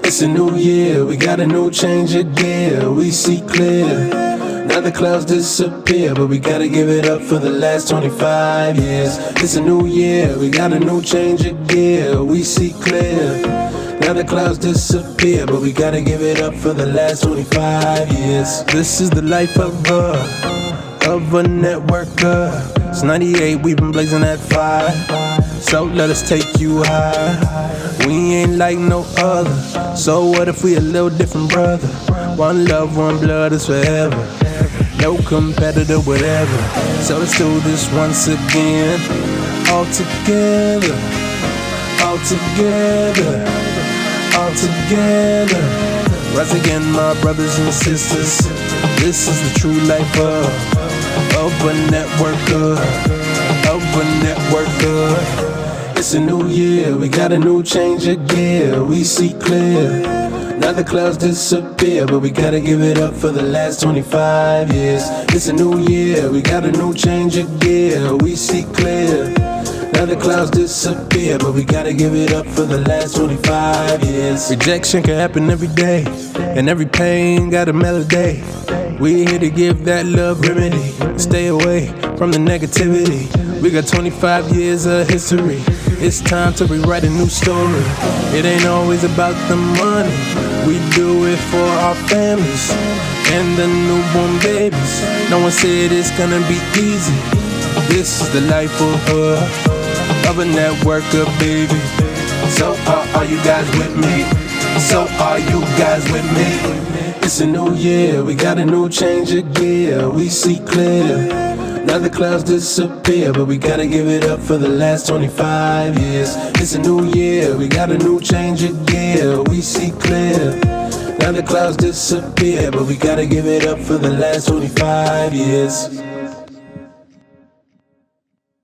It's a new year, we got a new change of gear. We see clear, now the clouds disappear, but we gotta give it up for the last 25 years. It's a new year, we got a new change of gear. We see clear, now the clouds disappear, but we gotta give it up for the last 25 years. This is the life of a networker. It's 98, we've been blazing that fire, so let us take you high. We ain't like no other, so what if we a little different, brother? One love, one blood is forever, no competitor, whatever. So let's do this once again, all together, all together, all together. Rise again, my brothers and sisters. This is the true life of a networker, of a networker. It's a new year, we got a new change of gear. We see clear, now the clouds disappear, but we gotta give it up for the last 25 years. It's a new year, we got a new change of gear. We see clear, now the clouds disappear, but we gotta give it up for the last 25 years. Rejection can happen every day, and every pain got a melody. We here to give that love remedy, stay away from the negativity. We got 25 years of history, it's time to rewrite a new story. It ain't always about the money, we do it for our families and the newborn babies. No one said it's gonna be easy. This is the life of a networker, baby. So are you guys with me? So are you guys with me? It's a new year, we got a new change of gear. We see clear, now the clouds disappear, but we gotta give it up for the last 25 years. It's a new year, we got a new change of gear. We see clear, now the clouds disappear, but we gotta give it up for the last 25 years.